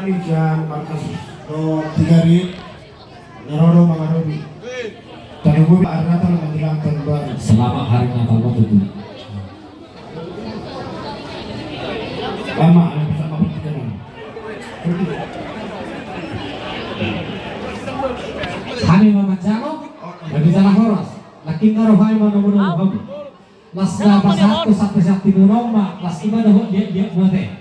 kami dyan, markas do tigarit, narono mga robi. Tanong mo, arata lang ang ilang tanbar. Selamat hari Natal itu. Lama, ano bisa mapagtigan lang. Kami memanjaro, bagi jalan horas. Lakin narohai mana kami. Las nabas satu sampai sakti nunong mak, las ibadah dia buatnya.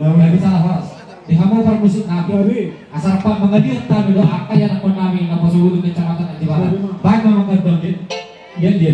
Bagi jalan horas. Di kamu permusik nabi. Asal pak mengadir tabi doa kaya nak nami napa subuh kecamatan Ajibata. Baik memang kedong dia.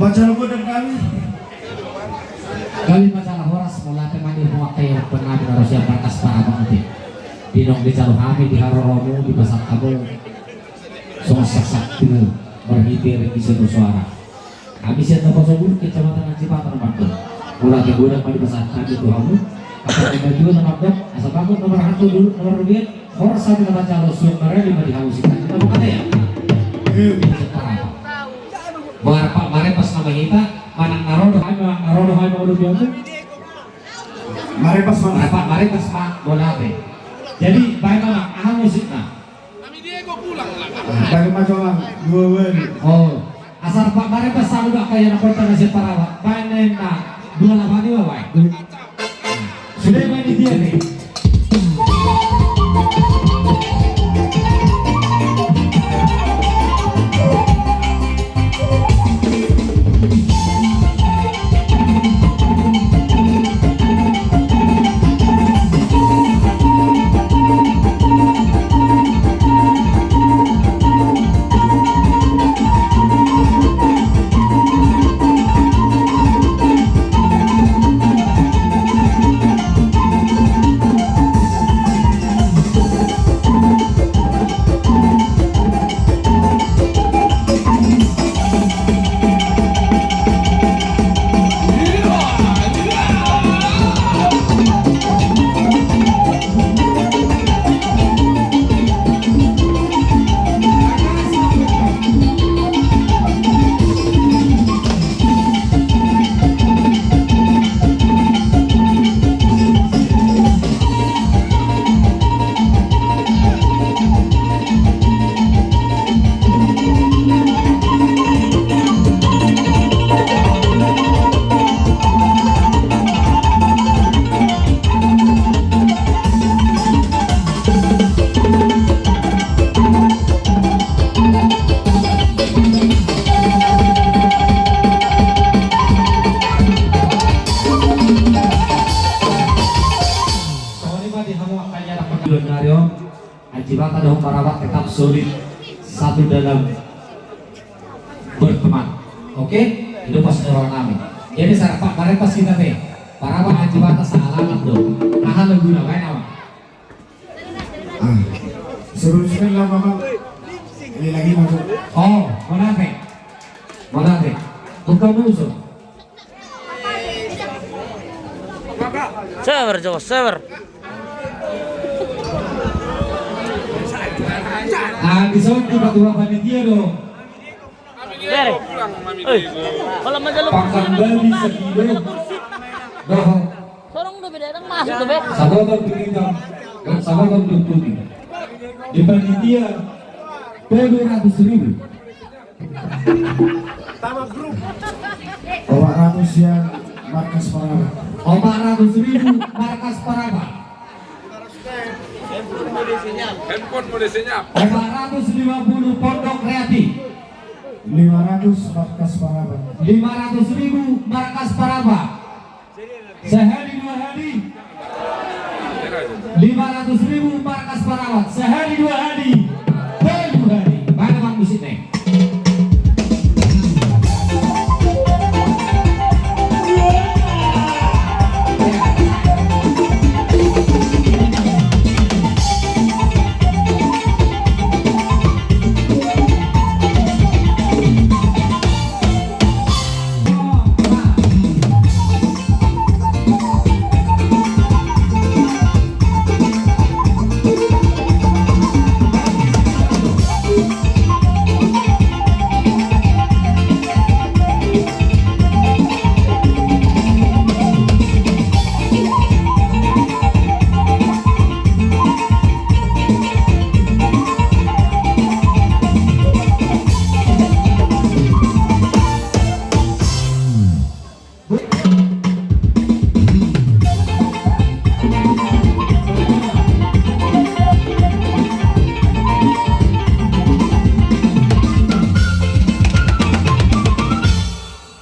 Baca lupa dan kami. Kali masalah horas mulai temani huakai yang pernah harus yang batas para pengantin. Dinong di jalur kami di Haroromu di pasar kamu. Sosak sakti berhitir di seluruh suara. Kami siap dapat sebut kecamatan Acipatan Bantul. Mulai kemudian pada pasar kami itu kamu. Apa yang juga nomor dok, asal kamu nomor satu dulu nomor rupiah. Horas satu nama calon suami mereka di hausikan. Kita bukan ya? Pak mare pas nama kita manang narono hai mau lu biasa. Mari pas mana? Pak mare pas ma bolate. Jadi baik mana ah musiknya. Kami Diego pulang lah. Dari majalah dua wali. Oh, asal Pak mare pas sama gak kayak kota nasi parawat. Baik nena dua lapani baik. Sudah main di dia nih. Acibata dong Parawat tetap solid satu dalam berteman. Oke, itu pas orang kami. Jadi saya Pak kemarin pas kita teh Parawat Acibata salah dong. Nah lagu nama nama. Suruh sekali lah bang. Ini lagi masuk. Oh, mana teh? Bukan musuh. Server coba server. Di sana juga dua panitia dong. Bere. pulang Mami Diego. Kalau majalok Pangkandali sa kilo. Doho. sorong do beda nang masuk do be. Sagogang pinitang. Sagogang tuntunin. Di panitia. 200,000. 400 yang markas Paraba. 400,000 markas Paraba. Handphone mau disenyap. 450 pondok kreatif. 500 markas Paraba. 500,000 markas Paraba. Sehari 2 hari. 500,000 markas Paraba. Sehari 2 hari.